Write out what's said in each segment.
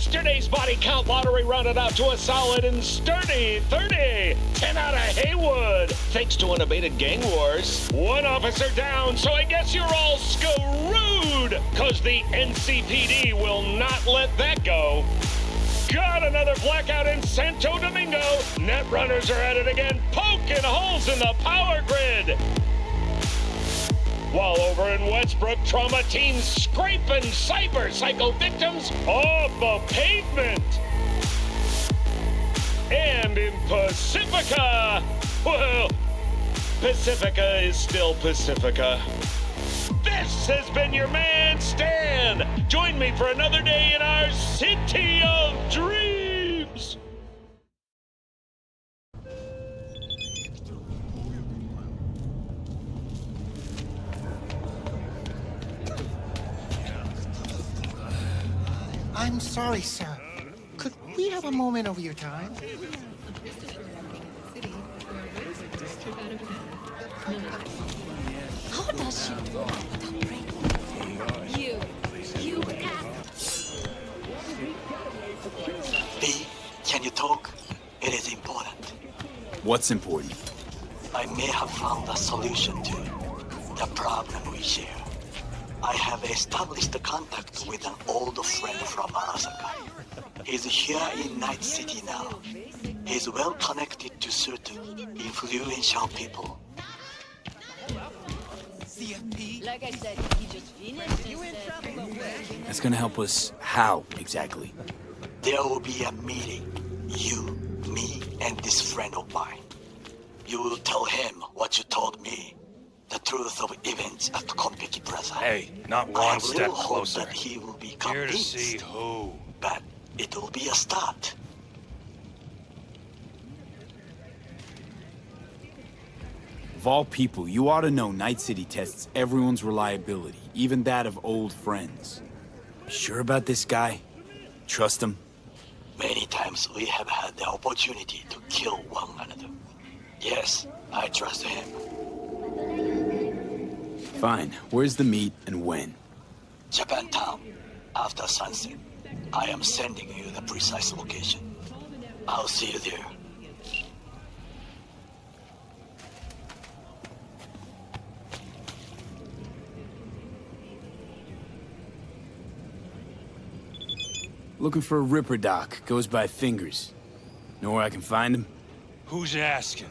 Yesterday's body count lottery rounded out to a solid and sturdy 30. 10 out of Haywood, thanks to unabated gang wars. One officer down, so I guess you're all screwed, cause the NCPD will not let that go. Got another blackout in Santo Domingo. Netrunners are at it again, poking holes in the power grid. While over in Westbrook, trauma teams scraping cyber psycho victims off the pavement. And in Pacifica, well, Pacifica is still Pacifica. This has been your man, Stan. Join me for another day in our city of dreams. I'm sorry, sir. Could we have a moment of your time? How does she do that without breaking? You B, can you talk? It is important. What's important? I may have found a solution to the problem we share. I have established a contact with an old friend from Arasaka. He's here in Night City now. He's well connected to certain influential people. Like I said, he just finished. You in trouble? That's gonna help us how, exactly? There will be a meeting. You, me, and this friend of mine. You will tell him what you told me. The truth of events at Konpeki Plaza. Hey, not I one have step little hope closer. that he will be Here to convinced. see who. But it will be a start. Of all people, you ought to know Night City tests everyone's reliability, even that of old friends. Sure about this guy? Trust him? Many times we have had the opportunity to kill one another. Yes, I trust him. Fine. Where's the meet and when? Japantown, after sunset. I am sending you the precise location. I'll see you there. Looking for a Ripper Doc. Goes by Fingers. Know where I can find him? Who's asking?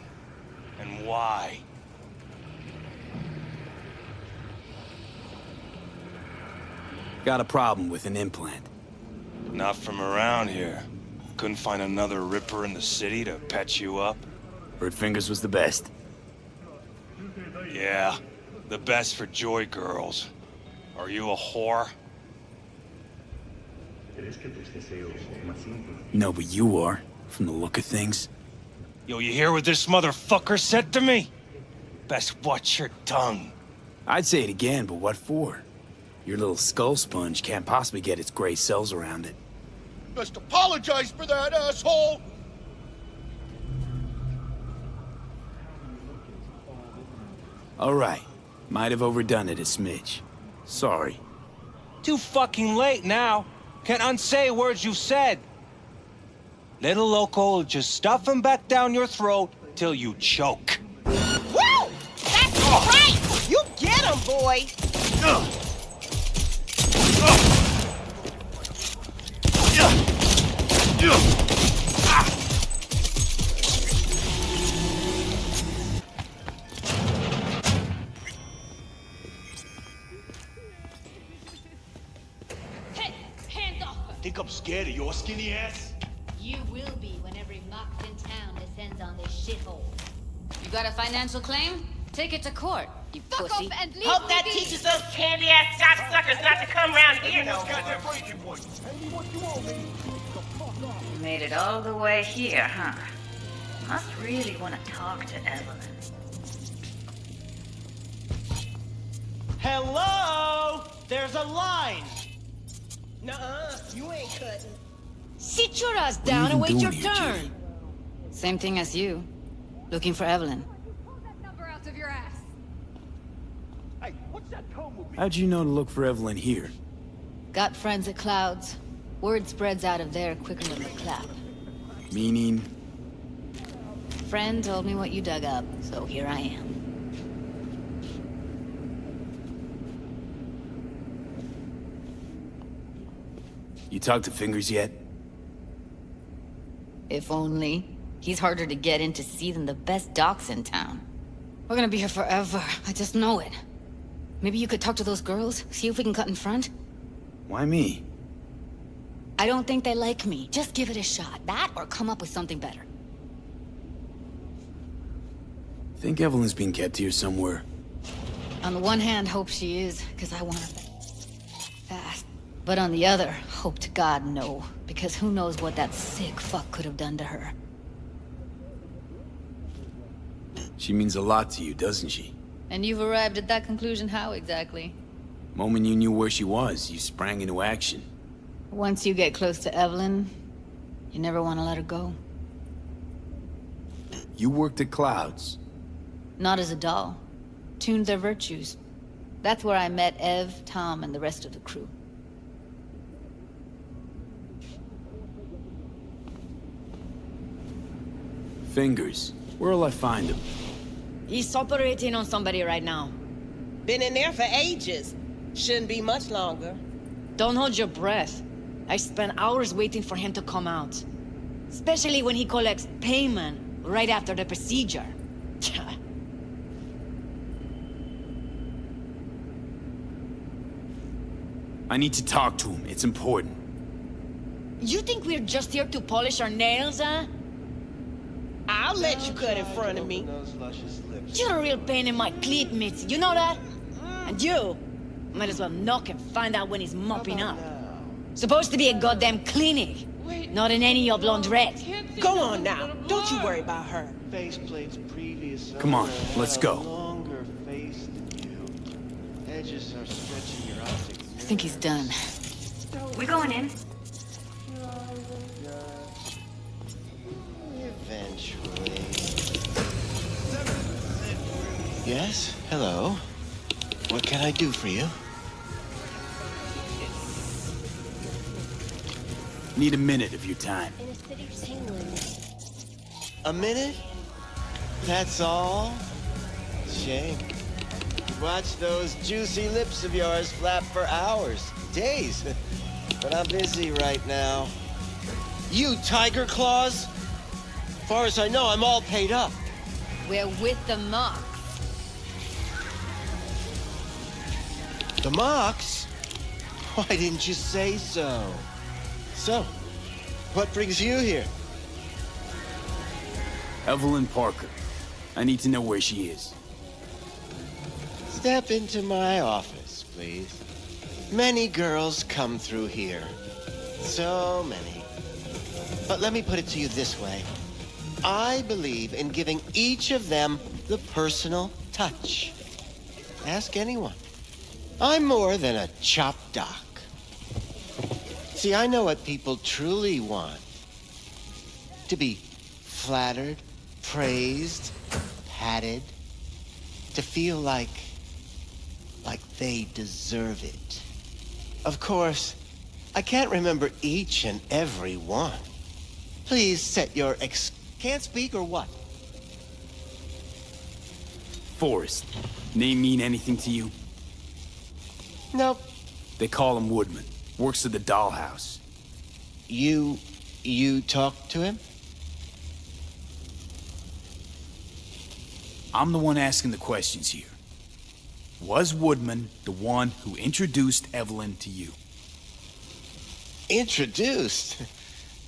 And why? Got a problem with an implant. Not from around here. Couldn't find another Ripper in the city to patch you up? Heard Fingers was the best. Yeah, the best for joy girls. Are you a whore? No, but you are, from the look of things. Yo, you hear what this motherfucker said to me? Best watch your tongue. I'd say it again, but what for? Your little skull sponge can't possibly get its gray cells around it. Best apologize for that, asshole! All right. Might have overdone it a smidge. Sorry. Too fucking late now. Can't unsay words you said. Little loco will just stuff him back down your throat till you choke. Woo! That's right! You get him, boy! Hey, hands off her! Think I'm scared of your skinny ass? You will be when every mox in town descends on this shithole. You got a financial claim? Take it to court, you pussy. Off and leave Hope that teaches those candy-ass cocksuckers not to come around here no more. You made it all the way here, huh? Must really want to talk to Evelyn. Hello? There's a line. Nuh-uh, you ain't cutting. Sit your ass you down and even wait doing your here, turn. Judy? Same thing as you. Looking for Evelyn. Hey, what's that code movie? How'd you know to look for Evelyn here? Got friends at Clouds. Word spreads out of there quicker than the clap. Meaning? Friend told me what you dug up, so here I am. You talked to Fingers yet? If only. He's harder to get in to see than the best docs in town. We're gonna be here forever. I just know it. Maybe you could talk to those girls, see if we can cut in front? Why me? I don't think they like me. Just give it a shot. That or come up with something better. Think Evelyn's being kept here somewhere. On the one hand, hope she is, because I want her back fast. But on the other, hope to God no, because who knows what that sick fuck could have done to her. She means a lot to you, doesn't she? And you've arrived at that conclusion how exactly? Moment you knew where she was, you sprang into action. Once you get close to Evelyn, you never want to let her go. You worked at Clouds. Not as a doll. Tuned their virtues. That's where I met Ev, Tom, and the rest of the crew. Fingers. Where'll I find him? He's operating on somebody right now. Been in there for ages. Shouldn't be much longer. Don't hold your breath. I spent hours waiting for him to come out. Especially when he collects payment right after the procedure. I need to talk to him. It's important. You think we're just here to polish our nails, huh? I'll let you cut in front of me. You're a real pain in my cleat, Mitzi. You know that? And you might as well knock and find out when he's mopping up. Supposed to be a goddamn clinic, not in any of laundrette. Go on now. Don't you worry about her. Faceplate's previous Come on, owner let's had go. a longer face than you. Edges are stretching your optic nerve. I think he's done. We going in? Eventually. Yes? Hello? What can I do for you? Need a minute of your time. A minute? That's all? Shame. Watch those juicy lips of yours flap for hours, days. But I'm busy right now. You Tiger Claws? Far as I know, I'm all paid up. We're with the Mox. The Mox? Why didn't you say so? So, what brings you here? Evelyn Parker. I need to know where she is. Step into my office, please. Many girls come through here. So many. But let me put it to you this way. I believe in giving each of them the personal touch. Ask anyone. I'm more than a chop doc. See, I know what people truly want. To be flattered, praised, patted. To feel like they deserve it. Of course, I can't remember each and every one. Please set your Can't speak or what? Forrest. Name mean anything to you? Nope. They call him Woodman. Works at the dollhouse. You talked to him? I'm the one asking the questions here. Was Woodman the one who introduced Evelyn to you? Introduced?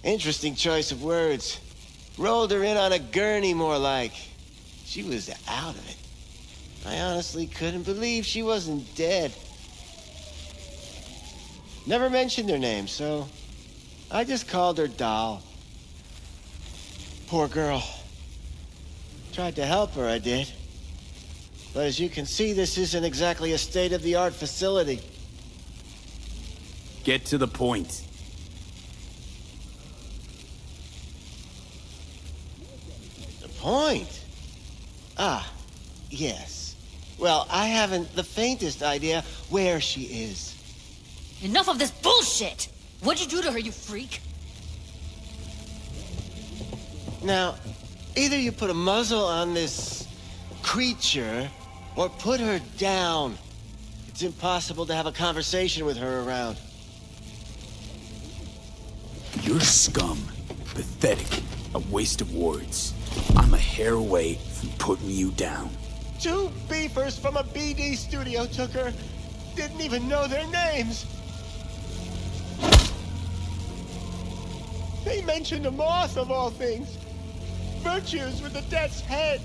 Interesting choice of words. Rolled her in on a gurney, more like. She was out of it. I honestly couldn't believe she wasn't dead. Never mentioned her name, so I just called her Doll. Poor girl. Tried to help her, I did. But as you can see, this isn't exactly a state-of-the-art facility. Get to the point. The point? Ah, yes. Well, I haven't the faintest idea where she is. Enough of this bullshit! What'd you do to her, you freak? Now, either you put a muzzle on this creature, or put her down. It's impossible to have a conversation with her around. You're scum. Pathetic. A waste of words. I'm a hair away from putting you down. 2 beefers from a BD studio took her. Didn't even know their names. They mentioned a moth of all things. Virtues with the death's head.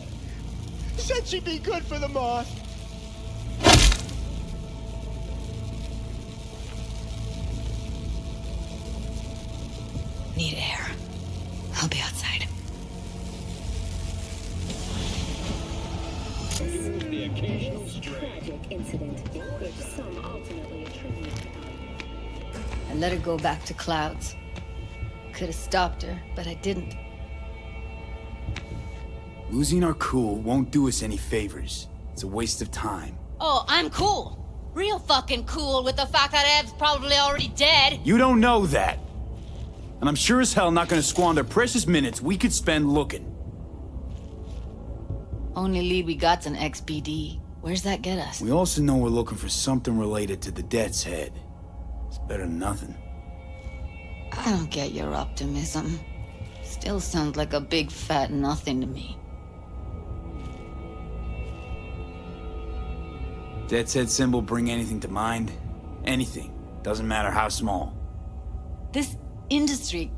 Said she'd be good for the moth. Need air. I'll be outside. The occasional tragic incident, which some ultimately attribute. I let her go back to Clouds. Could have stopped her, but I didn't. Losing our cool won't do us any favors. It's a waste of time. Oh, I'm cool. Real fucking cool with the fact that Ev's probably already dead. You don't know that. And I'm sure as hell not gonna squander precious minutes we could spend looking. Only lead we got's an XBD. Where's that get us? We also know we're looking for something related to the Death's Head. It's better than nothing. I don't get your optimism. Still sounds like a big fat nothing to me. Death's Head symbol bring anything to mind? Anything. Doesn't matter how small. This industry...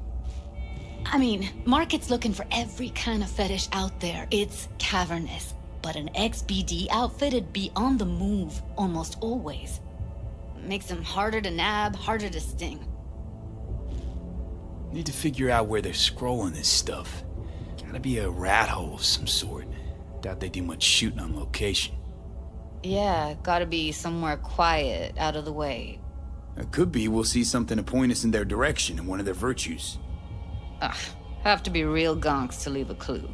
I mean, market's looking for every kind of fetish out there. It's cavernous. But an XBD outfit'd be on the move almost always. Makes them harder to nab, harder to sting. Need to figure out where they're scrolling this stuff. Gotta be a rat hole of some sort. Doubt they do much shooting on location. Yeah, gotta be somewhere quiet, out of the way. It could be we'll see something to point us in their direction in one of their virtues. Ugh, have to be real gonks to leave a clue.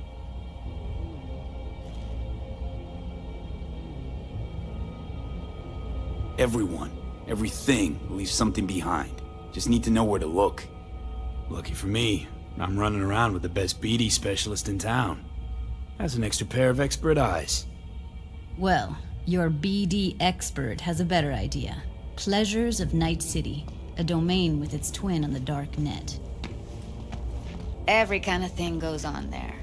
Everyone, everything leaves something behind. Just need to know where to look. Lucky for me, I'm running around with the best BD specialist in town. Has an extra pair of expert eyes. Well, your BD expert has a better idea. Pleasures of Night City, a domain with its twin on the dark net. Every kind of thing goes on there.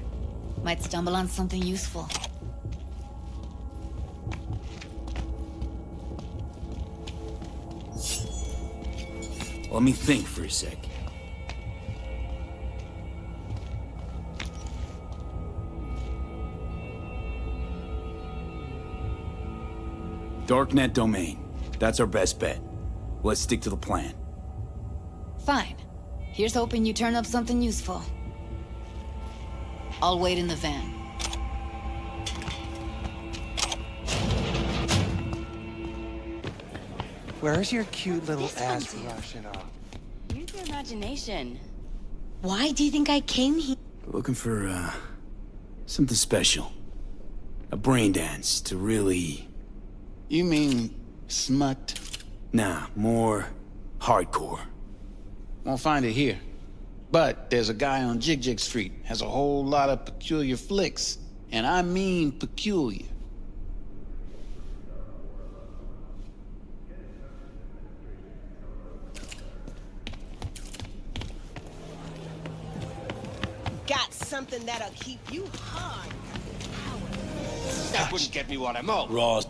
Might stumble on something useful. Let me think for a sec. Darknet domain. That's our best bet. Let's stick to the plan. Fine. Here's hoping you turn up something useful. I'll wait in the van. Where's your cute little ass Russian off? Use your imagination. Why do you think I came here? Looking for, something special. A brain dance to really... You mean smut? Nah, more hardcore. Won't find it here. But there's a guy on Jig Jig Street, has a whole lot of peculiar flicks. And I mean peculiar. Got something that'll keep you hard. That wouldn't get me what I'm out. Ross.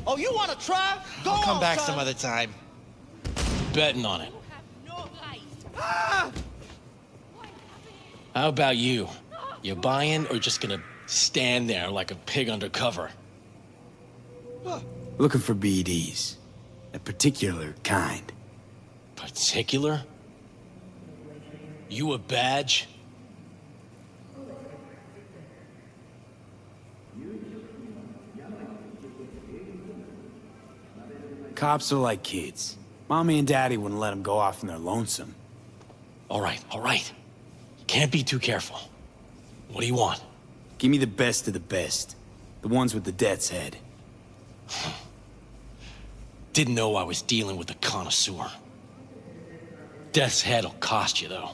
Oh, you wanna try? Go I'll come on, back son. some other time. Betting on it. Ah! How about you? You buying or just gonna stand there like a pig undercover? Looking for BDs. A particular kind. Particular? You a badge? Cops are like kids. Mommy and Daddy wouldn't let them go off in their lonesome. All right. Can't be too careful. What do you want? Give me the best of the best. The ones with the Death's Head. Didn't know I was dealing with a connoisseur. Death's head'll cost you, though.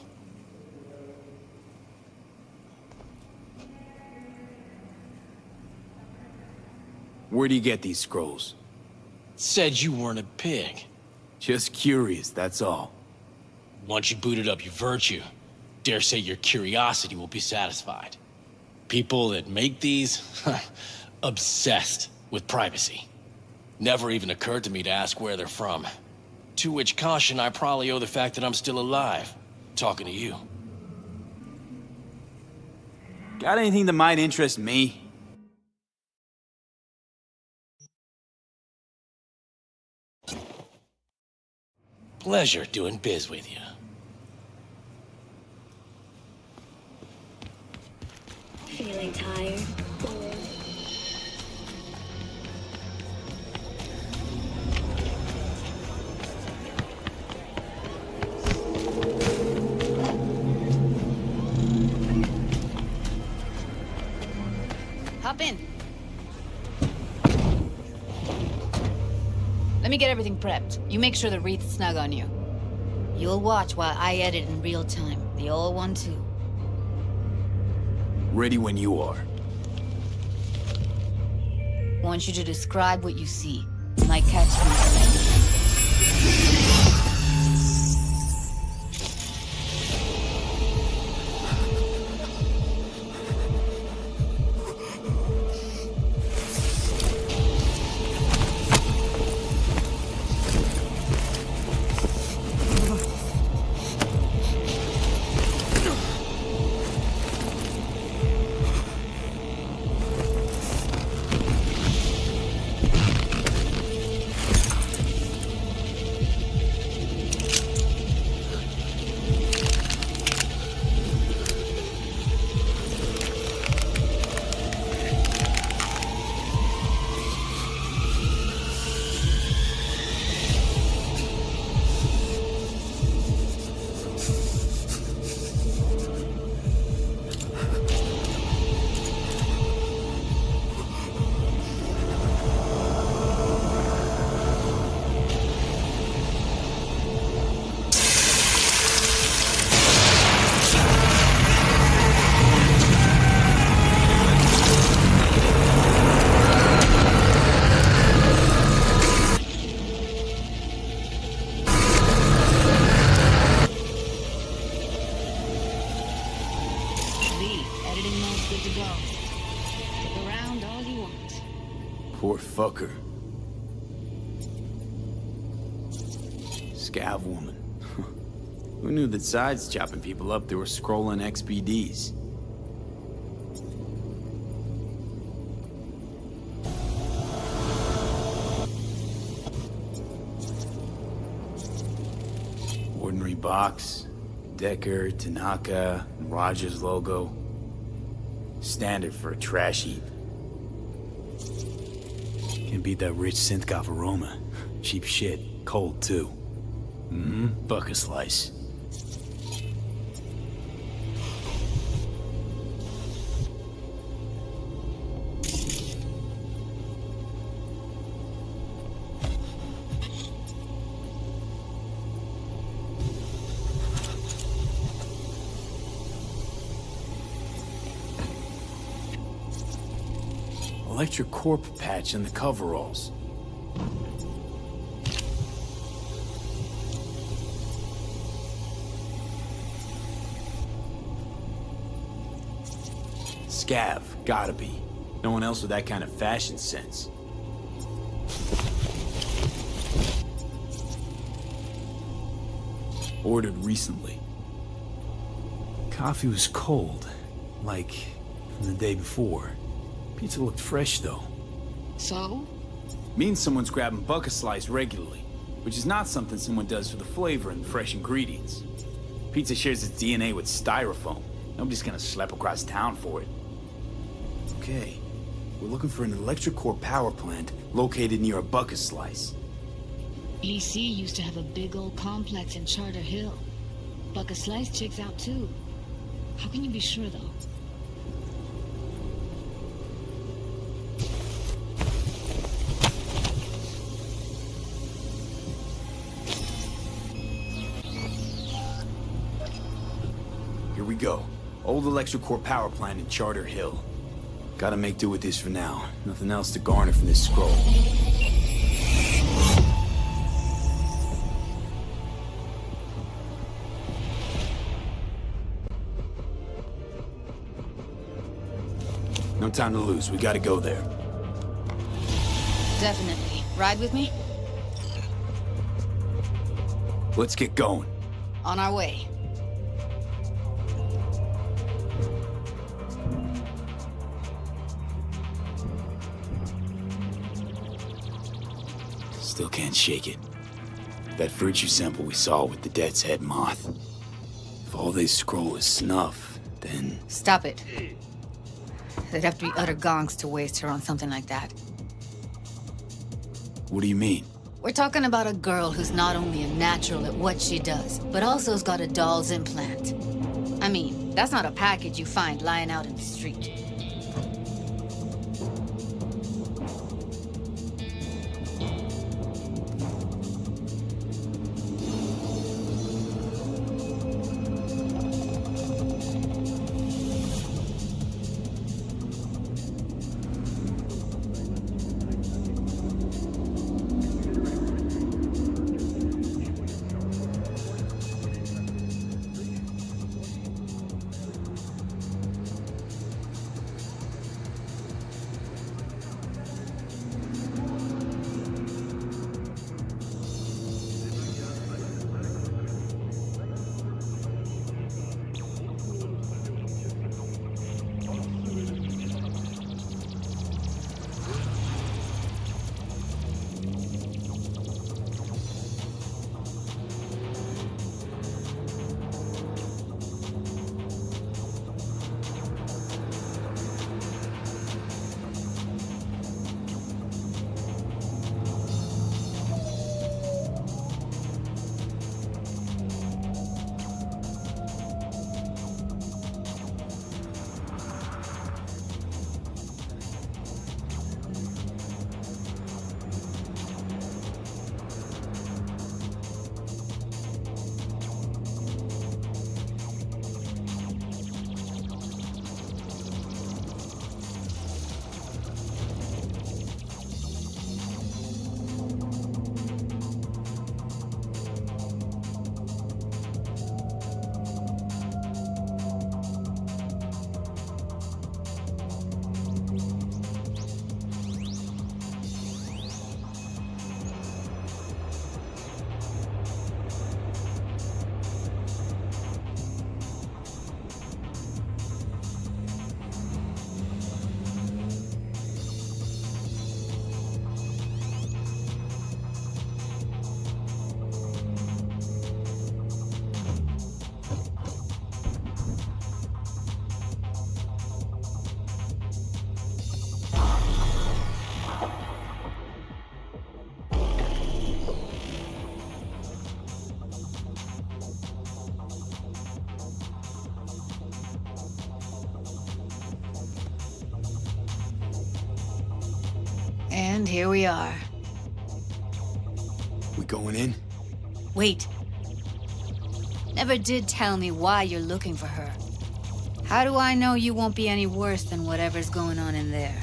Where do you get these scrolls? Said you weren't a pig. Just curious, that's all. Once you booted up your virtue, dare say your curiosity will be satisfied. People that make these, obsessed with privacy. Never even occurred to me to ask where they're from. To which caution I probably owe the fact that I'm still alive, talking to you. Got anything that might interest me? Pleasure doing biz with you. Feeling tired? Hop in. Let me get everything prepped. You make sure the wreath's snug on you. You'll watch while I edit in real time. The old one, too. Ready when you are. Want you to describe what you see. Might catch me. Poor fucker. Scav woman. Who knew that besides chopping people up, they were scrolling XBDs? Ordinary box. Decker, Tanaka, and Rogers logo. Standard for a trash heap. Can't beat that rich synth-goth aroma. Cheap shit. Cold, too. Buck a slice. Electric corp patch in the coveralls. Scav, gotta be. No one else with that kind of fashion sense. Ordered recently. Coffee was cold, like from the day before. Pizza looked fresh, though. So? Means someone's grabbing buck a slice regularly, which is not something someone does for the flavor and fresh ingredients. Pizza shares its DNA with styrofoam. Nobody's gonna schlep across town for it. Okay, we're looking for an electric core power plant located near a buck a slice. EC used to have a big old complex in Charter Hill. Buck a slice checks out too. How can you be sure, though? go. Old electrocore power plant in Charter Hill. Gotta make do with this for now. Nothing else to garner from this scroll. No time to lose. We gotta go there. Definitely. Ride with me? Let's get going. On our way. Still can't shake it. That virtue sample we saw with the Death's Head moth. If all they scroll is snuff, then... Stop it. They'd have to be utter gonks to waste her on something like that. What do you mean? We're talking about a girl who's not only a natural at what she does, but also has got a doll's implant. I mean, that's not a package you find lying out in the street. And here we are. We going in? Wait. Never did tell me why you're looking for her. How do I know you won't be any worse than whatever's going on in there?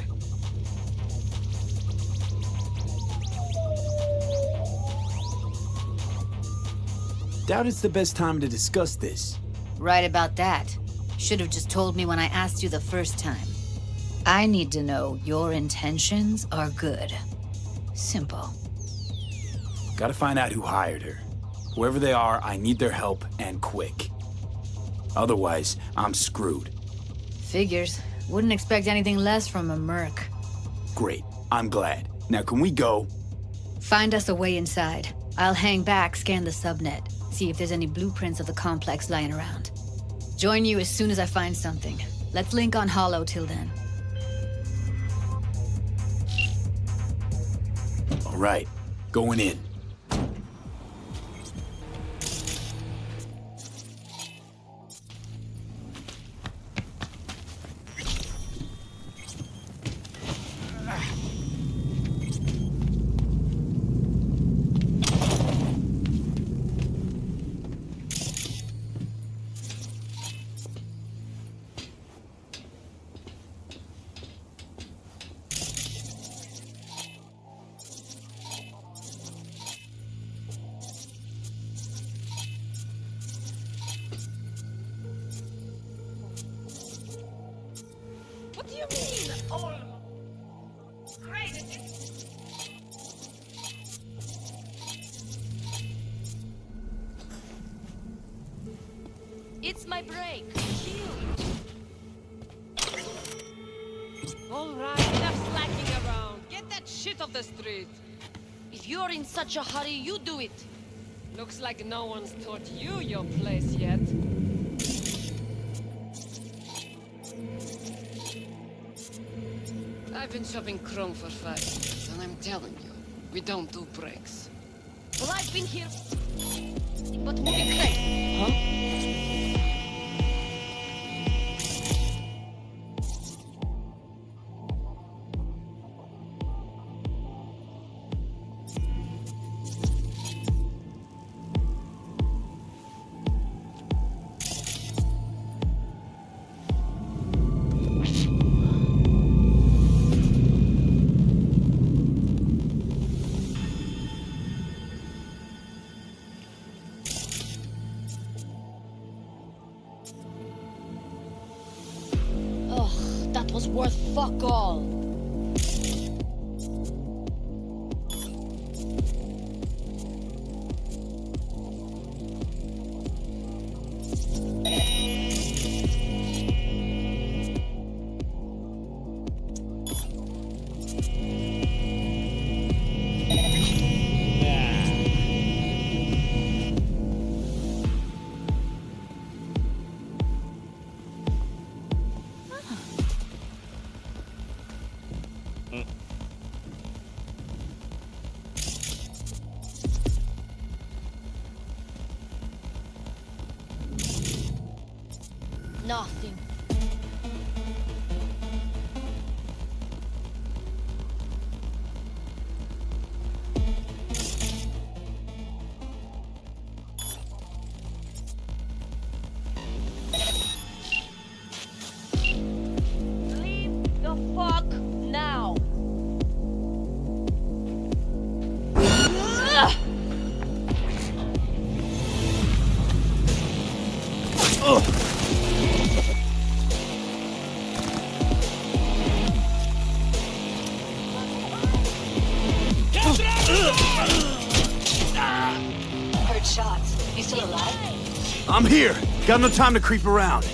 Doubt it's the best time to discuss this. Right about that. Should have just told me when I asked you the first time. I need to know your intentions are good. Simple. Gotta find out who hired her. Whoever they are, I need their help, and quick. Otherwise, I'm screwed. Figures. Wouldn't expect anything less from a merc. Great. I'm glad. Now can we go? Find us a way inside. I'll hang back, scan the subnet, see if there's any blueprints of the complex lying around. Join you as soon as I find something. Let's link on Hollow till then. All right. Going in. you mean, almost? Great. It's my break. All right, enough slacking around. Get that shit off the street. If you're in such a hurry, you do it. Looks like no one's taught you your place yet. I've been shopping Chrome for 5 years, and I'm telling you, we don't do breaks. Well, I've been here, but moving crates. Huh? That was worth fuck all. Nothing. Leave the fuck now. Heard shots. You still alive? I'm here. Got no time to creep around.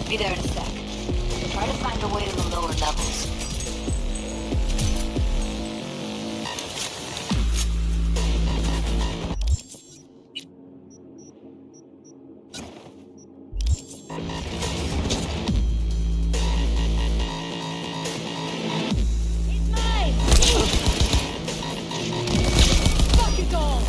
Be there in a sec. Try to find a way to the lower levels. It's mine! Fuck it all!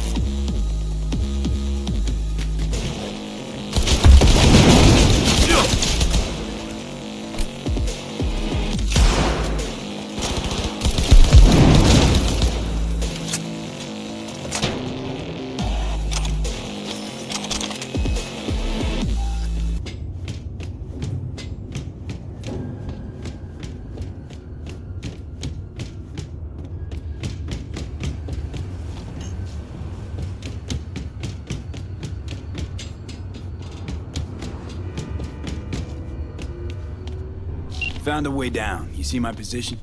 Found a way down. You see my position?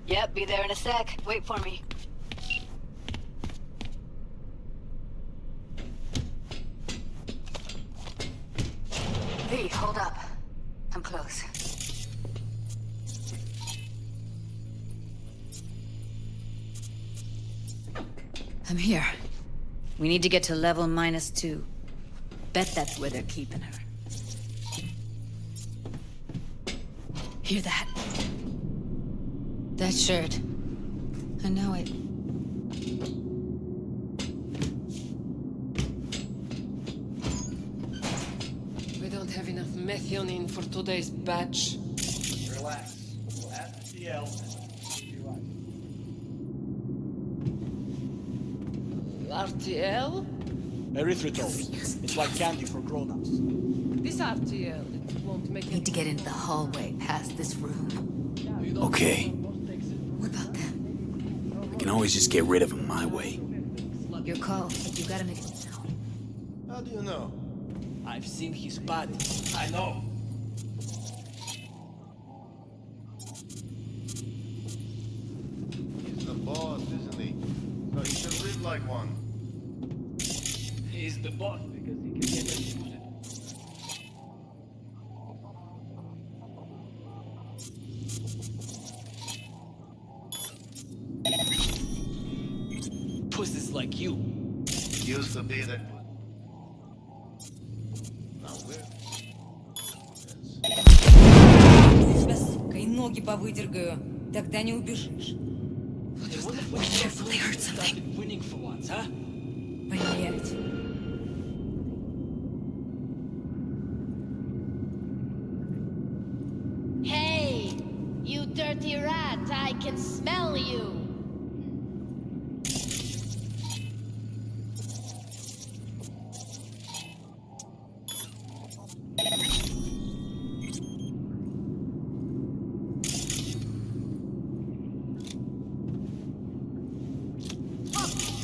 Yep, be there in a sec. Wait for me. V, hold up. I'm close. I'm here. We need to get to level -2. Bet that's where they're keeping her. Hear that? That shirt. I know it. We don't have enough methionine for today's batch. Relax. We'll add CL. RTL? Erythritol. It's like candy for grown-ups. This RTL, it won't make Need to get into the hallway past this room. Okay. What about them? I can always just get rid of them my way. Your call, but you gotta make it now. How do you know? I've seen his body. I know. He's the boss, isn't he? So he should live like one. He's the boss because he can get us. Pussies like you. Used to be that. Now where? Тебя, сука, и ноги повыдергаю. Тогда не убежишь. Careful, they heard something. Winning for once, huh? Блять. Hey, you dirty rat, I can smell you.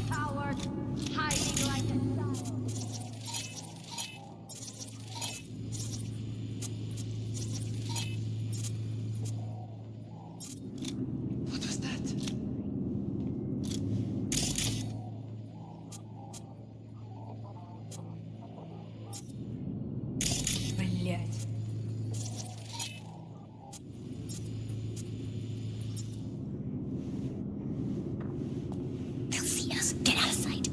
Coward, hiding like a child. What was that? Блять. They'll see us. Get out of sight.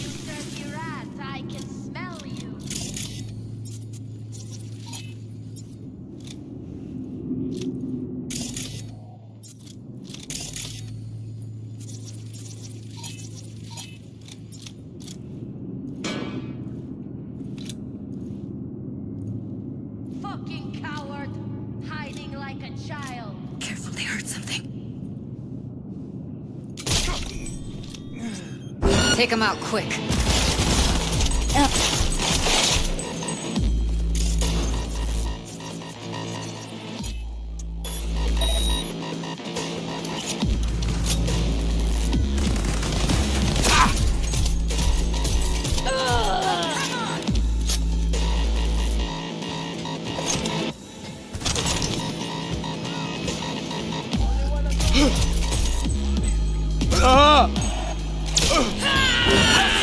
You dirty rat, I can smell you. Fucking coward, hiding like a child. Careful, they heard something. Take them out quick.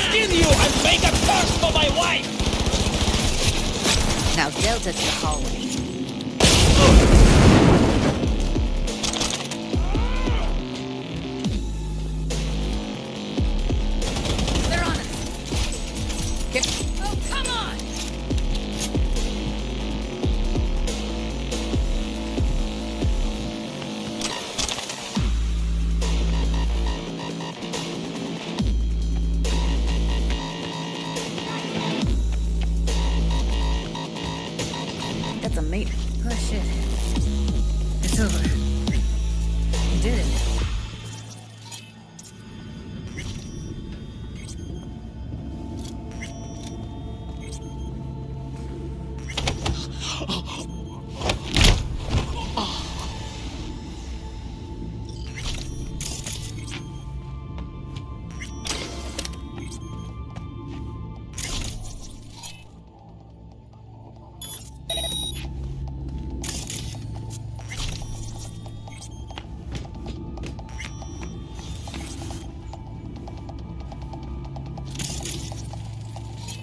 Skin you and make a thirst for my wife! Now Delta to the hallway. They're on us. Get. Oh, come on! That's a mate. Oh shit. It's over. You did it.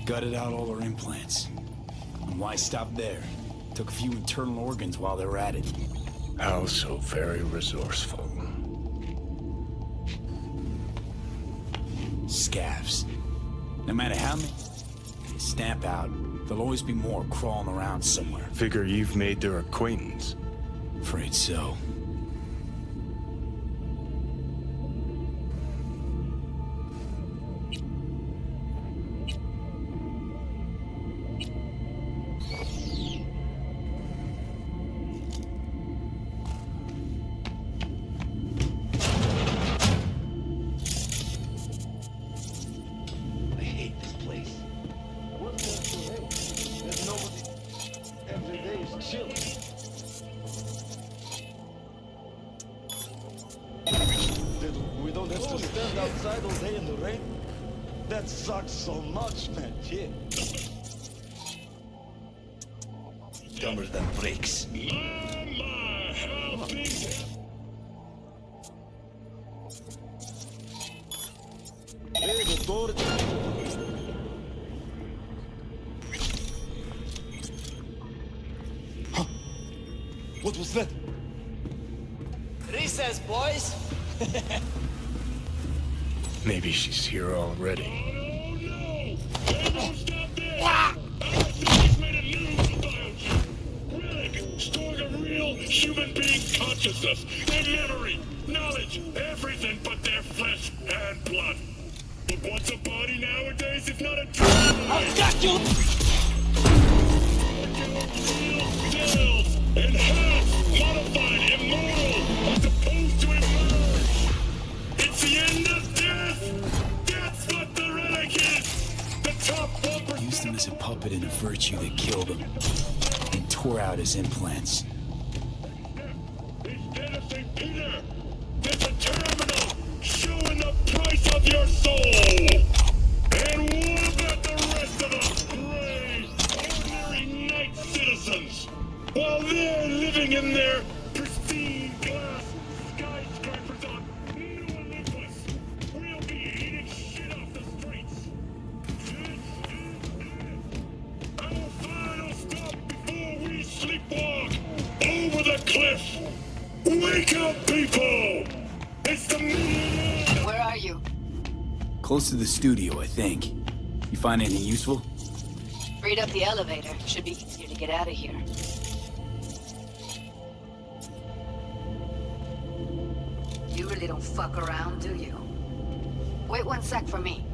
Gutted out all her implants. And why stop there? Took a few internal organs while they were at it. How so very resourceful. Scavs. No matter how many you stamp out, there'll always be more crawling around somewhere. Figure you've made their acquaintance. Afraid so. We don't have to stand outside all day in the rain. That sucks so much, man. Yeah. Dumber than bricks. Hey, the door. Huh? What was that? Recess, boys. Maybe she's here already. Storing a real human being consciousness, their memory, knowledge, everything but their flesh and blood. But what's a body nowadays if not a drug? I've got you! Real cells, enhanced, modified, immortal, as opposed to emerge. It's the end of death! That's what the relic is! The top 1%. Used him as a puppet in a virtue that killed him. And tore out his implants. Instead of St. Peter, there's a terminal showing the price of your soul! And what about the rest of us gray, ordinary night citizens? While they're living in their pristine glass skyscrapers on New Olympus, we'll be eating shit off the streets. Our final stop before we sleepwalk over the cliff. Wake up, people! It's the middle. Where are you? Close to the studio, I think. You find anything useful? Freed up the elevator. Should be easier to get out of here. You really don't fuck around, do you? Wait 1 sec for me.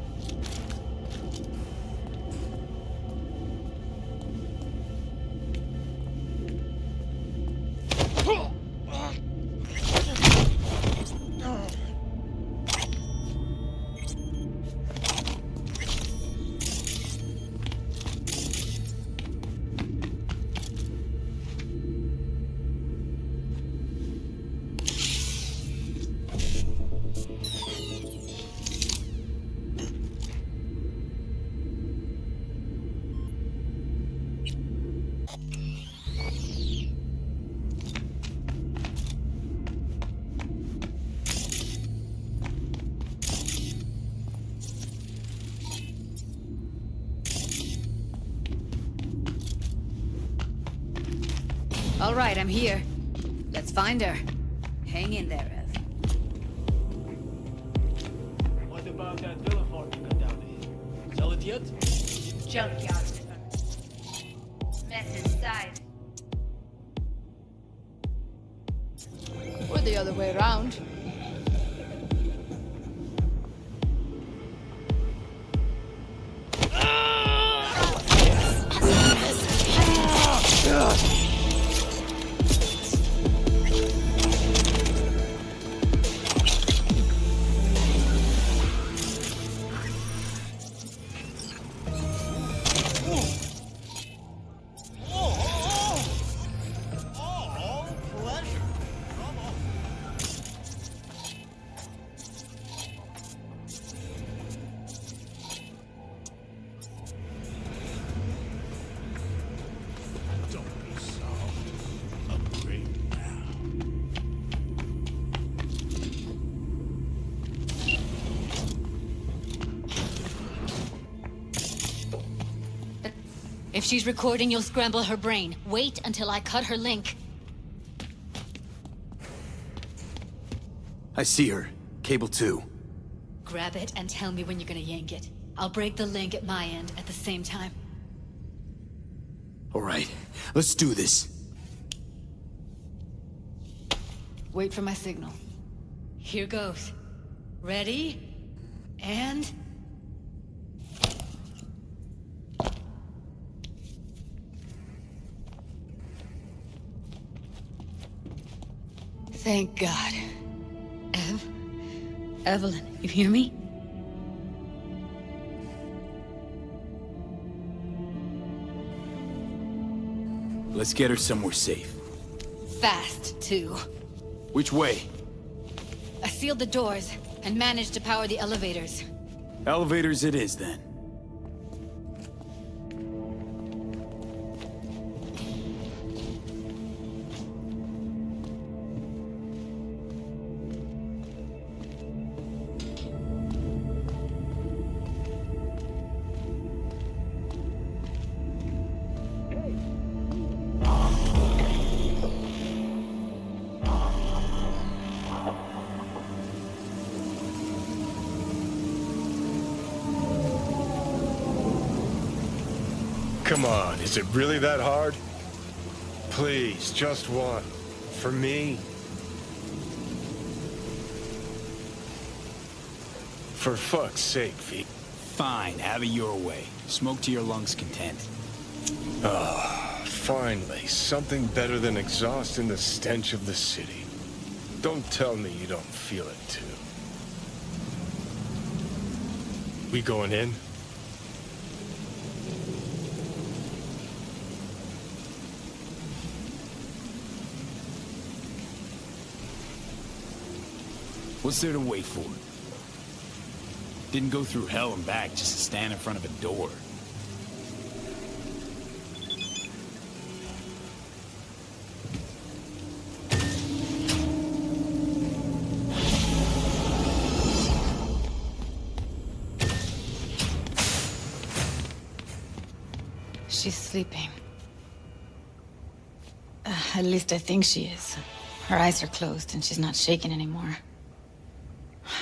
All right, I'm here. Let's find her. Hang in there, Ev. What about that villa farm you got down here? Sell it yet? Junkyard. Mess inside. Or the other way around. If she's recording, you'll scramble her brain. Wait until I cut her link. I see her. Cable 2. Grab it and tell me when you're gonna yank it. I'll break the link at my end at the same time. All right, let's do this. Wait for my signal. Here goes. Ready? And... Thank God. Evelyn, you hear me? Let's get her somewhere safe. Fast, too. Which way? I sealed the doors and managed to power the elevators. Elevators it is, then. Come on, is it really that hard? Please, just one. For me. For fuck's sake, V. Fine, have it your way. Smoke to your lungs' content. Ah, finally, something better than exhaust and the stench of the city. Don't tell me you don't feel it, too. We going in? What's there to wait for? Didn't go through hell and back just to stand in front of a door. She's sleeping. At least I think she is. Her eyes are closed and she's not shaking anymore.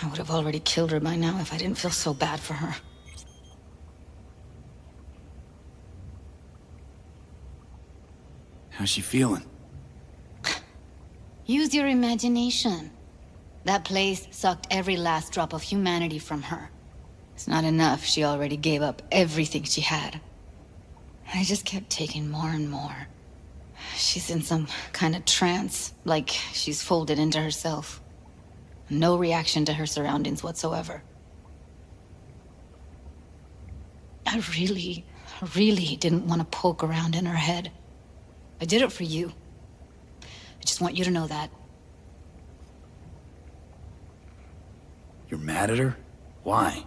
I would have already killed her by now if I didn't feel so bad for her. How's she feeling? Use your imagination. That place sucked every last drop of humanity from her. It's not enough, she already gave up everything she had. I just kept taking more and more. She's in some kind of trance, like she's folded into herself. No reaction to her surroundings whatsoever. I really didn't want to poke around in her head. I did it for you. I just want you to know that. You're mad at her? Why?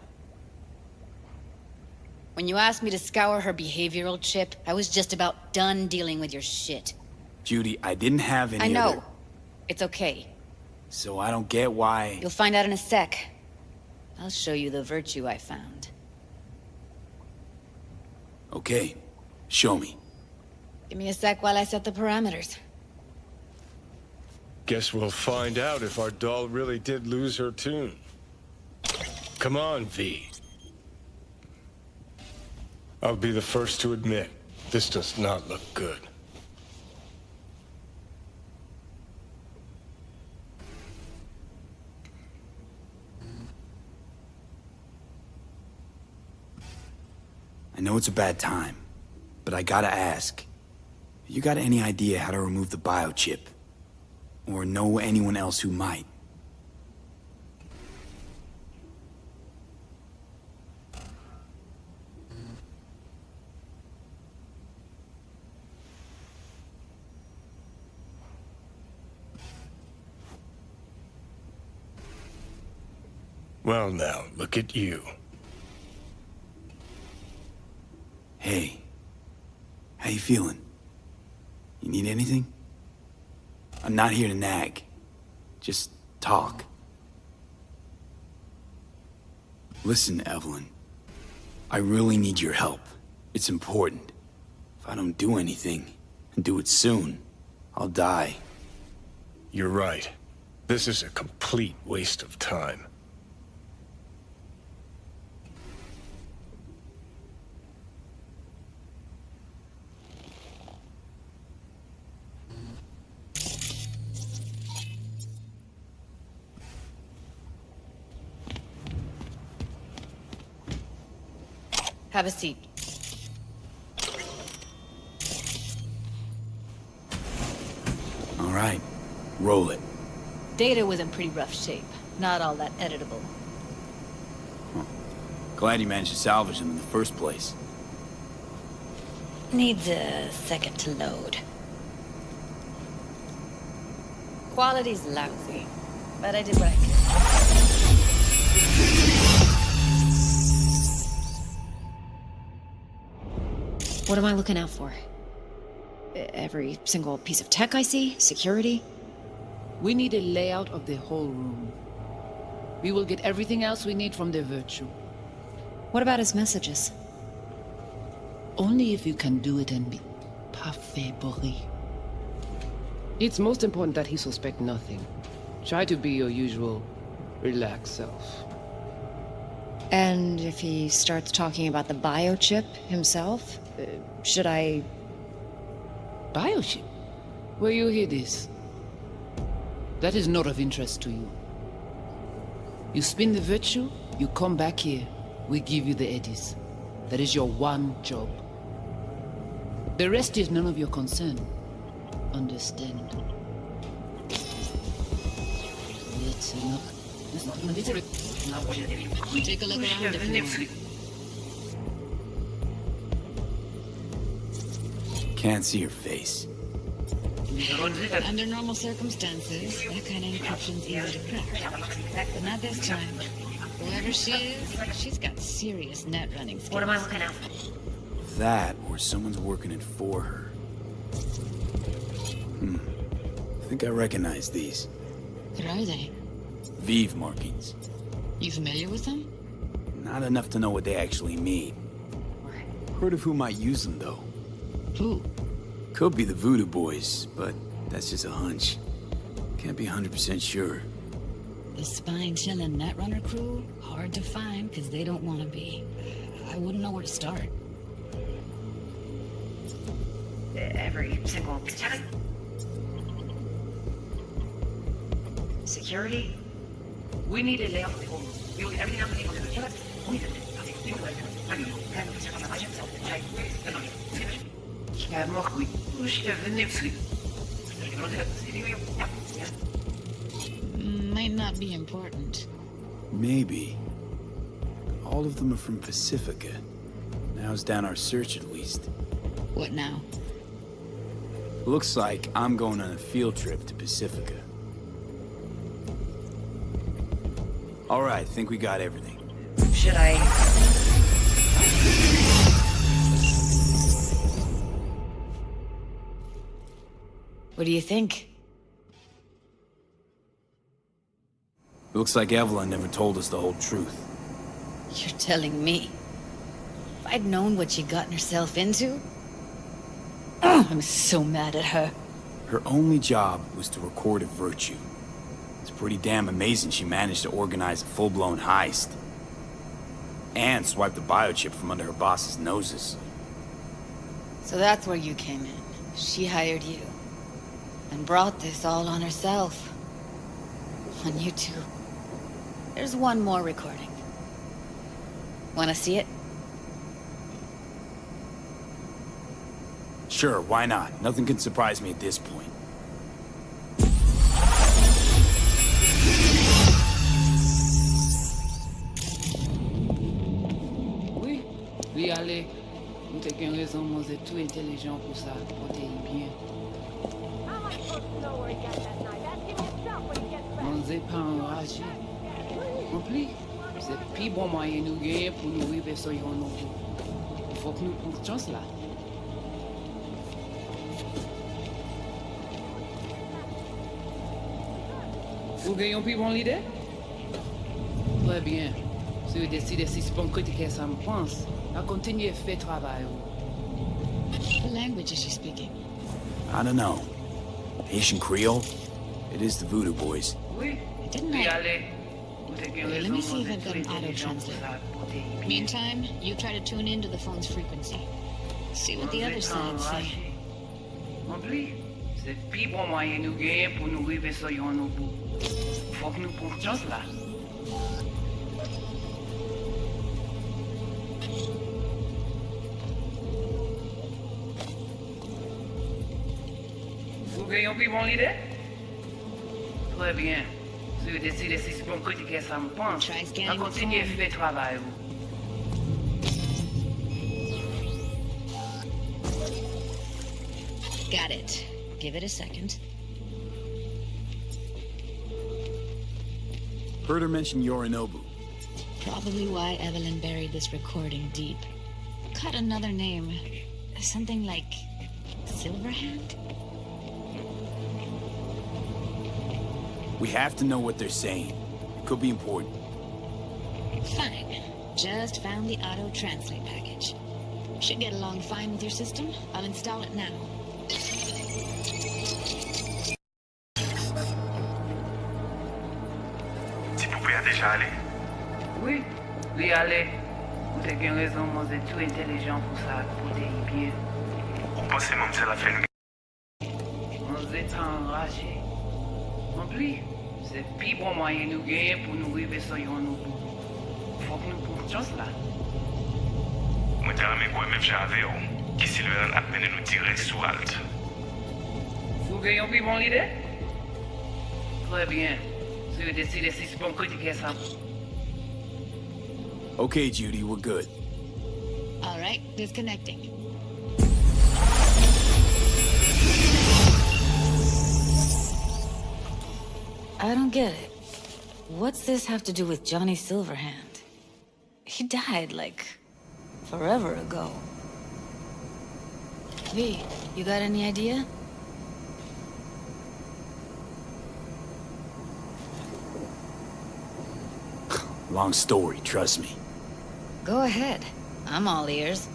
When you asked me to scour her behavioral chip, I was just about done dealing with your shit. Judy, I didn't have any I know. other... It's okay. So I don't get why... You'll find out in a sec. I'll show you the virtue I found. Okay, show me. Give me a sec while I set the parameters. Guess we'll find out if our doll really did lose her tune. Come on, V. I'll be the first to admit, this does not look good. I know it's a bad time, but I gotta ask. You got any idea how to remove the biochip? Or know anyone else who might? Well now, look at you. Hey, how you feeling? You need anything? I'm not here to nag. Just talk. Listen, Evelyn. I really need your help. It's important. I don't do anything, and do it soon, I'll die. You're right. This is a complete waste of time. Have a seat. All right, roll it. Data was in pretty rough shape. Not all that editable. Glad you managed to salvage them in the first place. Needs a second to load. Quality's lousy, but I did what I could. What am I looking out for? Every single piece of tech I see? Security? We need a layout of the whole room. We will get everything else we need from the Virtue. What about his messages? Only if you can do it and be parfait bourré. It's most important that he suspect nothing. Try to be your usual, relaxed self. And if he starts talking about the biochip himself, should I... Biochip? Where you hear this? That is not of interest to you. You spin the Virtue, you come back here, we give you the eddies. That is your one job. The rest is none of your concern. Understand? Let's look. Take a look around if you want. Can't see your face. Under normal circumstances, that kind of encryption's easy to crack. But not this time. Whoever she is, she's got serious net running skills. What am I looking at? That, or someone's working it for her. I think I recognize these. What are they? Vive markings. You familiar with them? Not enough to know what they actually mean. Heard of who might use them, though. Who? Could be the Voodoo Boys, but that's just a hunch. Can't be 100% sure. The spine-chilling Netrunner crew? Hard to find, because they don't want to be. I wouldn't know where to start. Every single... Security? We need a layout of the whole room. We will everything else able to kill it. Might not be important. Maybe. All of them are from Pacifica. Now's down our search at least. What now? Looks like I'm going on a field trip to Pacifica. All right, think we got everything. Should I... What do you think? Looks like Evelyn never told us the whole truth. You're telling me? If I'd known what she'd gotten herself into... Oh, I'm so mad at her. Her only job was to record a Virtue. It's pretty damn amazing she managed to organize a full-blown heist. And swipe the biochip from under her boss's noses. So that's where you came in. She hired you. And brought this all on herself. On you two. There's one more recording. Wanna see it? Sure, why not? Nothing can surprise me at this point. Oui, oui, allez. Nous t'es qu'une raison, moi, c'est tout intelligent pour ça. On t'est bien. On s'est pas enragé. En plus, c'est le plus bon moyen nous gagner pour nous arriver sur yon nom. Il faut que nous prenions chance là. Vous gagnez plus bon l'idée? Très bien. Si vous décidez si c'est bon critiquer ça me pense, à continuer à faire travail. What language is she speaking? I don't know. Haitian Creole? It is the Voodoo Boys. Didn't I? Wait, let me see if I've got an auto-translate. Meantime, you try to tune into the phone's frequency. See what the other side's saying. C'est plus bon moyen nous gagner pour nous arriver sur yon au bout. Faut que nous prenions là. Vous gagnez plus bon l'idée? Très bien. Si vous décidez si c'est bon critiquer ça me pense, à continuer à faire le travail. Got it. Give it a second. Heard her mention Yorinobu. Probably why Evelyn buried this recording deep. Cut another name. Something like Silverhand? We have to know what they're saying. It could be important. Fine. Just found the auto-translate package. Should get along fine with your system. I'll install it now. Déjà allé. Oui, oui, allez. Vous avez bien raison, moi, vous êtes tout intelligent pour ça, pour des bien. Vous pensez même que la fait On est enragé. En plus, c'est plus bon moyen nous gagner pour nous arriver sur yon au bout. Faut que nous prenions là. Moi, t'as aimé quoi, même j'avais, qui Silver a peine nous tirer sous halte. Vous gagnez plus bon l'idée? Très bien. Si vous décidez si c'est bon critiquer ça. Okay, Judy, we're good. All right, disconnecting. I don't get it. What's this have to do with Johnny Silverhand? He died, like, forever ago. V, you got any idea? Long story, trust me. Go ahead. I'm all ears.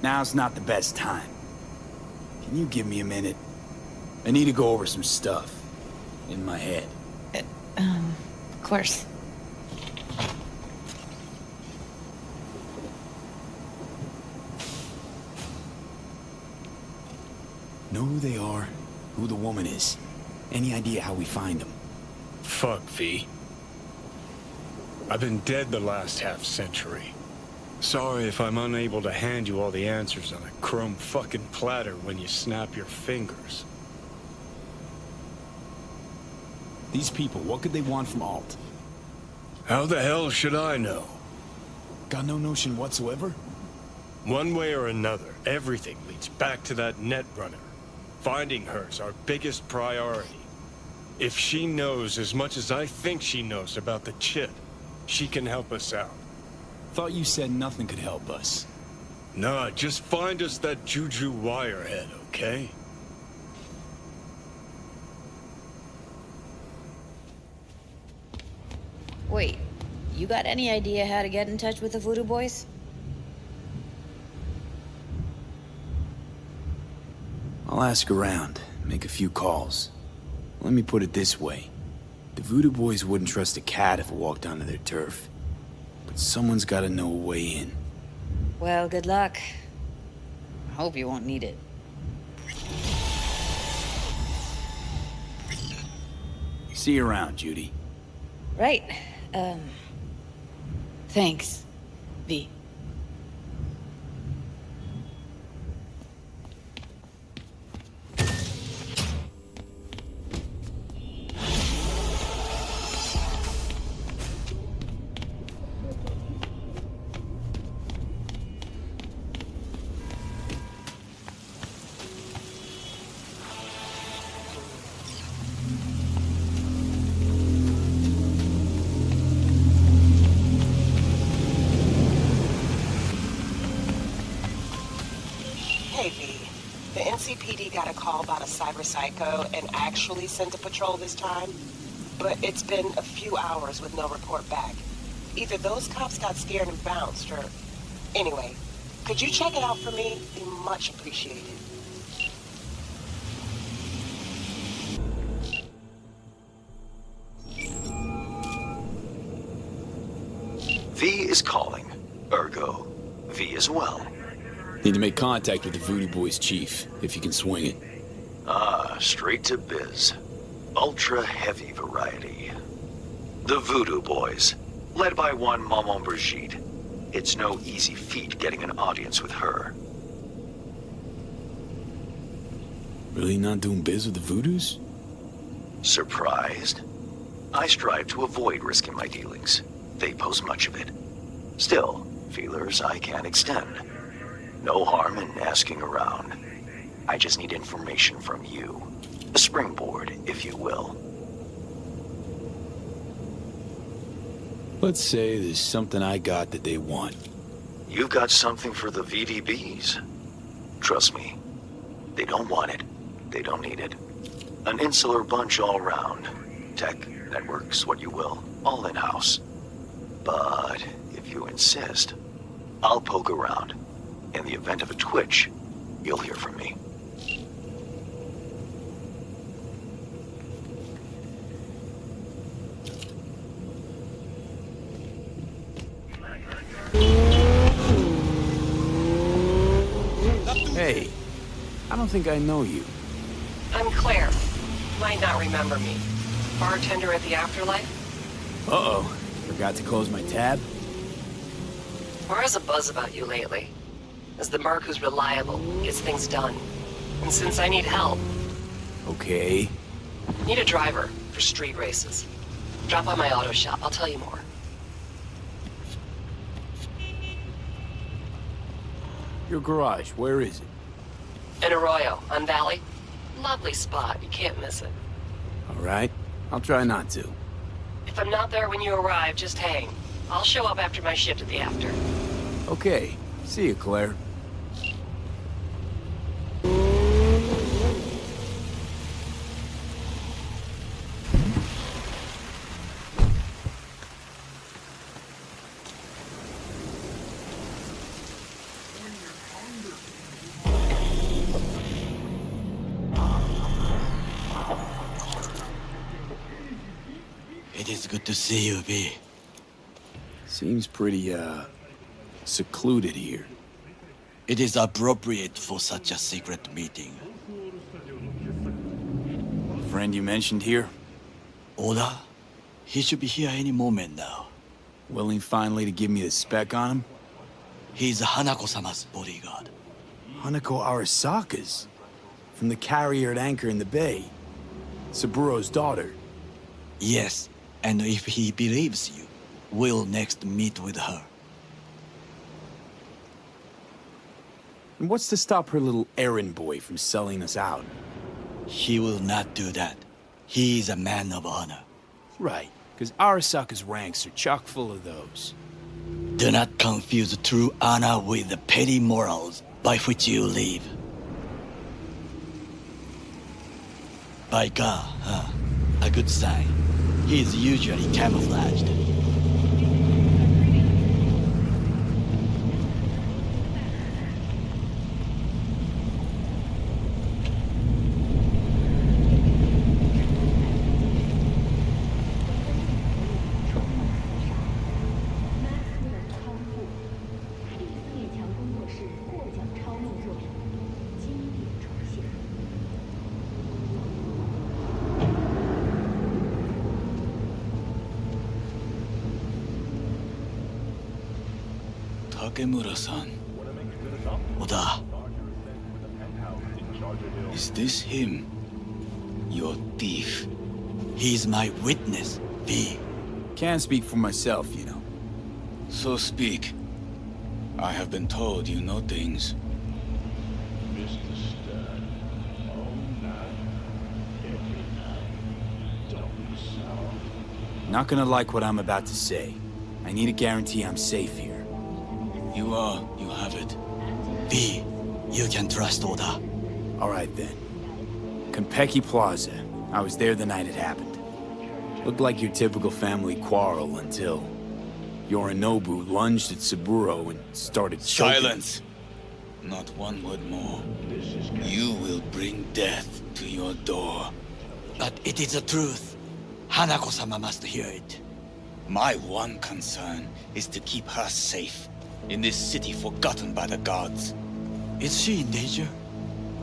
Now's not the best time. Can you give me a minute? I need to go over some stuff. In my head. Of course. Know who they are, who the woman is. Any idea how we find them? Fuck, V. I've been dead the last half-century. Sorry if I'm unable to hand you all the answers on a chrome fucking platter when you snap your fingers. These people, what could they want from Alt? How the hell should I know? Got no notion whatsoever? One way or another, everything leads back to that Netrunner. Finding her's our biggest priority. If she knows as much as I think she knows about the chip, she can help us out. Thought you said nothing could help us. Nah, just find us that Juju wirehead, okay? Wait, you got any idea how to get in touch with the Voodoo Boys? I'll ask around, make a few calls. Let me put it this way. The Voodoo Boys wouldn't trust a cat if it walked onto their turf. But someone's gotta know a way in. Well, good luck. I hope you won't need it. See you around, Judy. Right. Thanks, V. NCPD got a call about a cyber psycho and actually sent a patrol this time, but it's been a few hours with no report back. Either those cops got scared and bounced, or... Anyway, Could you check it out for me? Be much appreciated. V is calling. Ergo, V as well. Need to make contact with the Voodoo Boys chief, if you can swing it. Ah, straight to biz. Ultra heavy variety. The Voodoo Boys, led by one Maman Brigitte. It's no easy feat getting an audience with her. Really not doing biz with the Voodoos? Surprised? I strive to avoid risking my dealings. They pose much of it. Still, feelers I can extend. No harm in asking around. I just need information from you. A springboard, if you will. Let's say there's something I got that they want. You've got something for the VDBs. Trust me, they don't want it. They don't need it. An insular bunch all around. Tech, networks, what you will, all in-house. But if you insist, I'll poke around. In the event of a twitch, you'll hear from me. Hey, I don't think I know you. I'm Claire. Might not remember me. Bartender at the Afterlife? Uh-oh. Forgot to close my tab? Where's a buzz about you lately? As the merc who's reliable, gets things done. And since I need help... Okay. Need a driver for street races. Drop by my auto shop, I'll tell you more. Your garage, where is it? In Arroyo, on Valley. Lovely spot, you can't miss it. All right. I'll try not to. If I'm not there when you arrive, just hang. I'll show up after my shift at the after. Okay. See you, Claire. It is good to see you, V. Seems pretty, secluded here. It is appropriate for such a secret meeting. Friend you mentioned here? Oda? He should be here any moment now. Willing finally to give me the spec on him? He's Hanako-sama's bodyguard. Hanako Arasaka's? From the carrier at anchor in the bay. Saburo's daughter. Yes, and if he believes you, we'll next meet with her. And what's to stop her little errand boy from selling us out? He will not do that. He is a man of honor. Right, because Arasaka's ranks are chock full of those. Do not confuse true honor with the petty morals by which you live. By God, huh? A good sign. He is usually camouflaged. Takemura-san. Oda. Is this him? Your thief. He's my witness, V. Can't speak for myself, you know. So speak. I have been told you know things. Not gonna like what I'm about to say. I need a guarantee I'm safe here. You have it. V, you can trust Oda. All right then. Konpeki Plaza. I was there the night it happened. Looked like your typical family quarrel until Yorinobu lunged at Saburo and started choking. Silence! Not one word more. You will bring death to your door. But it is the truth. Hanako-sama must hear it. My one concern is to keep her safe in this city forgotten by the gods. Is she in danger?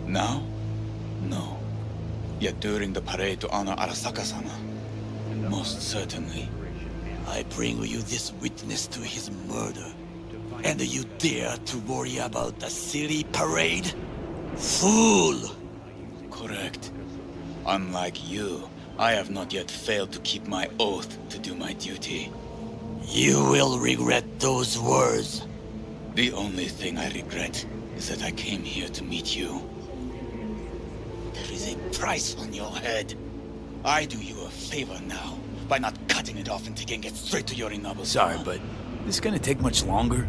Now? No. Yet during the parade to honor Arasaka-sama, most certainly. I bring you this witness to his murder. And you dare to worry about a silly parade? Fool! Correct. Unlike you, I have not yet failed to keep my oath to do my duty. You will regret those words. The only thing I regret is that I came here to meet you. There is a price on your head. I do you a favor now by not cutting it off and taking it straight to your Inabu. Sorry, but this gonna take much longer?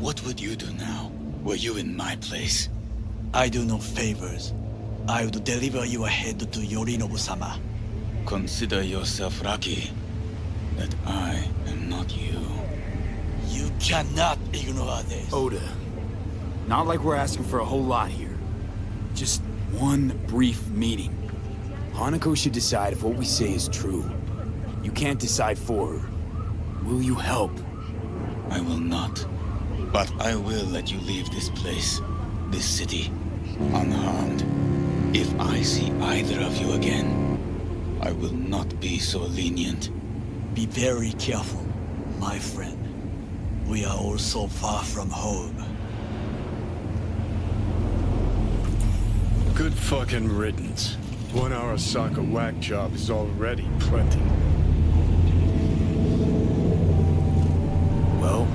What would you do now, were you in my place? I do no favors. I would deliver your head to Yorinobu-sama. Consider yourself lucky that I am not you. You cannot ignore this. Oda, not like we're asking for a whole lot here. Just one brief meeting. Hanako should decide if what we say is true. You can't decide for her. Will you help? I will not. But I will let you leave this place, this city, unharmed. If I see either of you again, I will not be so lenient. Be very careful, my friend. We are all so far from home. Good fucking riddance. One Arasaka whack job is already plenty. Well,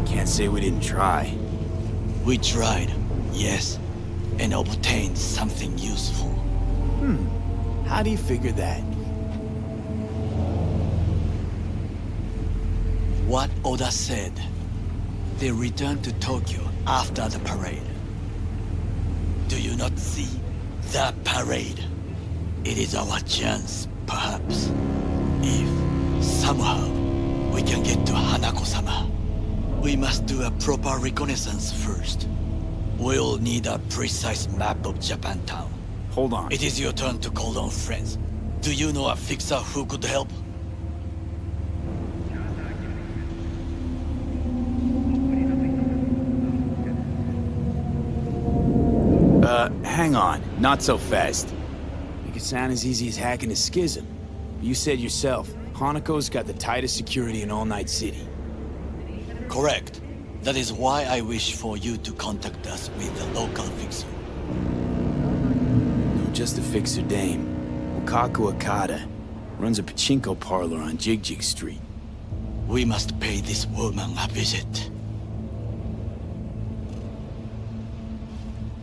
can't say we didn't try. We tried, yes, and obtained something useful. How do you figure that? What Oda said. They returned to Tokyo after the parade. Do you not see the parade? It is our chance, perhaps. If, somehow, we can get to Hanako-sama. We must do a proper reconnaissance first. We'll need a precise map of Japantown. Hold on. It is your turn to call on friends. Do you know a fixer who could help? Hang on. Not so fast. Make it sound as easy as hacking a schism. You said yourself, Hanako's got the tightest security in all Night City. Correct. That is why I wish for you to contact us with the local fixer. No, just a fixer dame. Wakaku Akata. Runs a pachinko parlor on Jig Street. We must pay this woman a visit.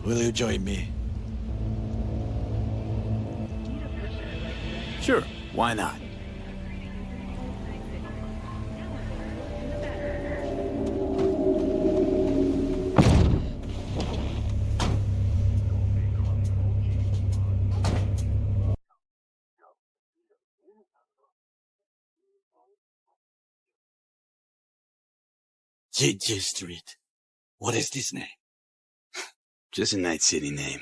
Will you join me? Sure, why not? Jig Street. What is this name? Just a Night City name.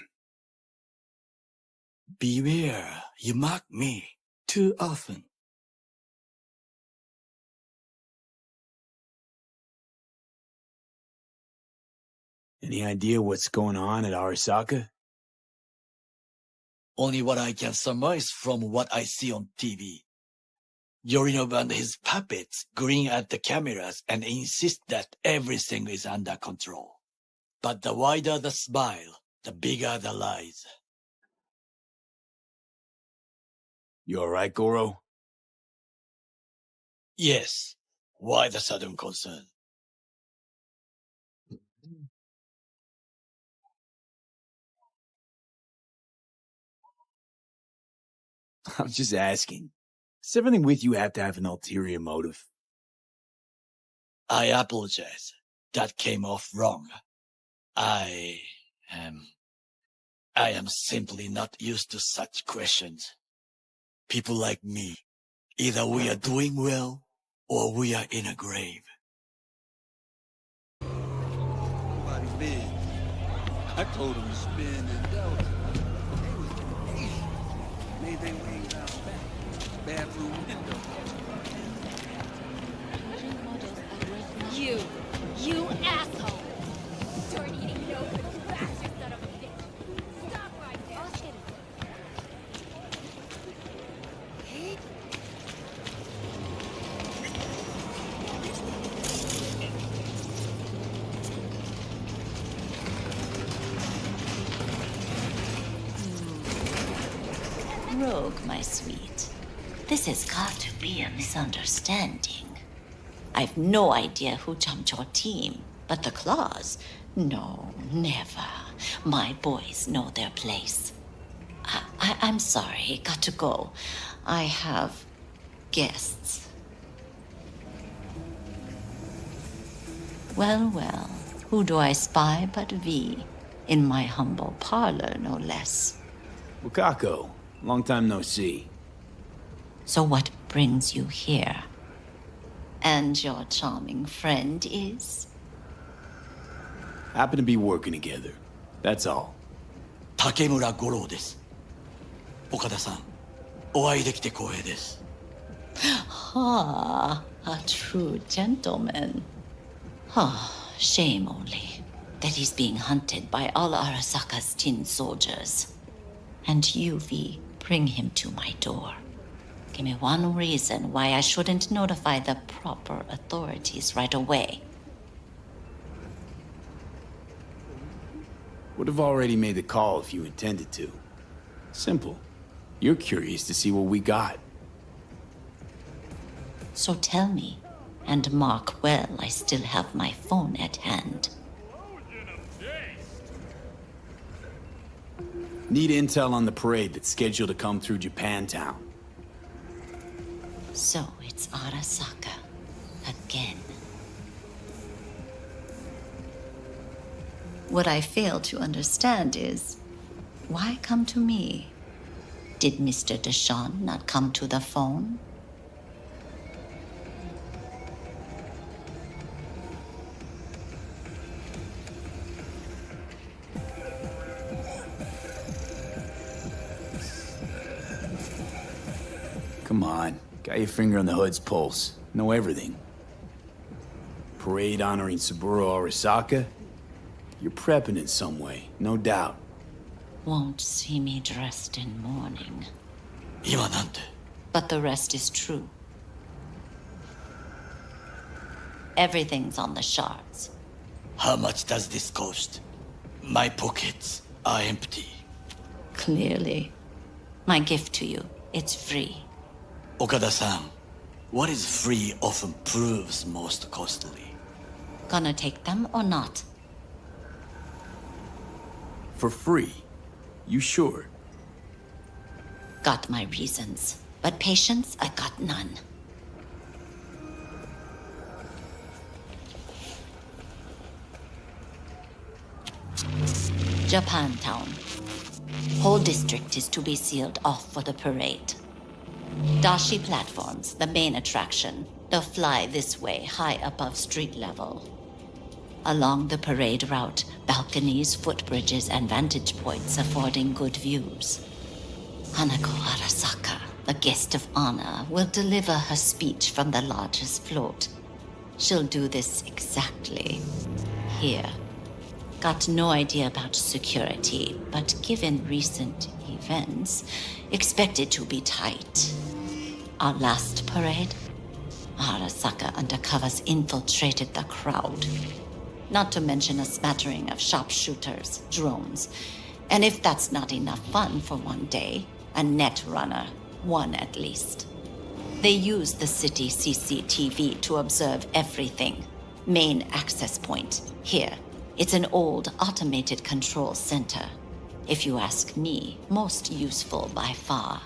Beware, you mock me too often. Any idea what's going on at Arasaka? Only what I can surmise from what I see on TV. Yorinobu and his puppets grin at the cameras and insist that everything is under control. But the wider the smile, the bigger the lies. You alright, Goro? Yes. Why the sudden concern? I'm just asking. Does everything with you have to have an ulterior motive? I apologize. That came off wrong. I am simply not used to such questions. People like me, either we are doing well or we are in a grave. spin. I told them to spin and double. They was impatient. Made their way around back. Bathroom window. You asshole! Dirt-eating, no-good bastard son of a bitch! Stop right there! Rogue, my sweet. This has got to be a misunderstanding. I've no idea who jumped your team, but the Claws? No, never. My boys know their place. I'm sorry, got to go. I have guests. Well, well, who do I spy but V? In my humble parlor, no less. Wakako, long time no see. So what brings you here? And your charming friend is? Happen to be working together. That's all. Takemura Goro です。岡田さん、お会いできて光栄です。Ah, a true gentleman. Ah, shame only that he's being hunted by all Arasaka's tin soldiers. And you, V, bring him to my door. Give me one reason why I shouldn't notify the proper authorities right away. Would have already made the call if you intended to. Simple. You're curious to see what we got. So tell me, and mark well I still have my phone at hand. Need intel on the parade that's scheduled to come through Japantown. So it's Arasaka again. What I fail to understand is, why come to me? Did Mr. Deshawn not come to the phone? Come on, got your finger on the hood's pulse. Know everything. Parade honoring Saburo Arasaka? You're prepping in some way, no doubt. Won't see me dressed in mourning. 今なんて But the rest is true. Everything's on the shards. How much does this cost? My pockets are empty. Clearly. My gift to you, it's free. Okada-san, what is free often proves most costly. Gonna take them or not? For free? You sure? Got my reasons, but patience, I got none. Japantown. Whole district is to be sealed off for the parade. Dashi platforms, the main attraction. They'll fly this way, high above street level. Along the parade route, balconies, footbridges, and vantage points affording good views. Hanako Arasaka, the guest of honor, will deliver her speech from the largest float. She'll do this exactly here. Got no idea about security, but given recent events, expect it to be tight. Our last parade, Arasaka undercovers infiltrated the crowd. Not to mention a smattering of sharpshooters, drones. And if that's not enough fun for one day, a net runner, one at least. They use the city CCTV to observe everything. Main access point, here. It's an old automated control center. If you ask me, most useful by far.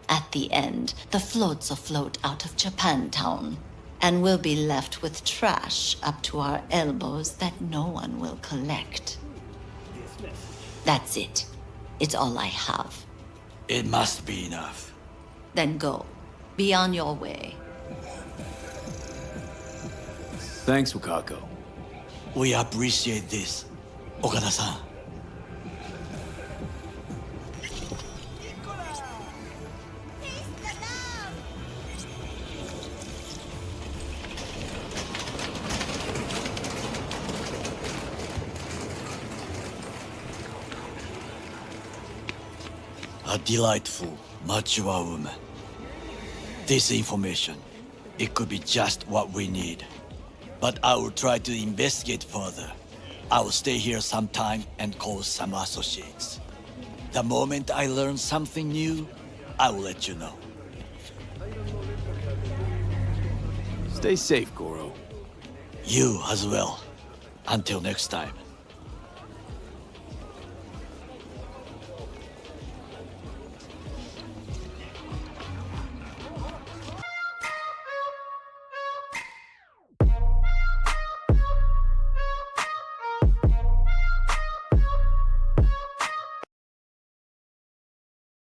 At the end, the floats will float out of Japantown, and we'll be left with trash up to our elbows that no one will collect. That's it. It's all I have. It must be enough. Then go. Be on your way. Thanks, Wakako. We appreciate this. Okada-san. A delightful, mature woman. This information, it could be just what we need. But I will try to investigate further. I will stay here some time and call some associates. The moment I learn something new, I will let you know. Stay safe, Goro. You as well. Until next time.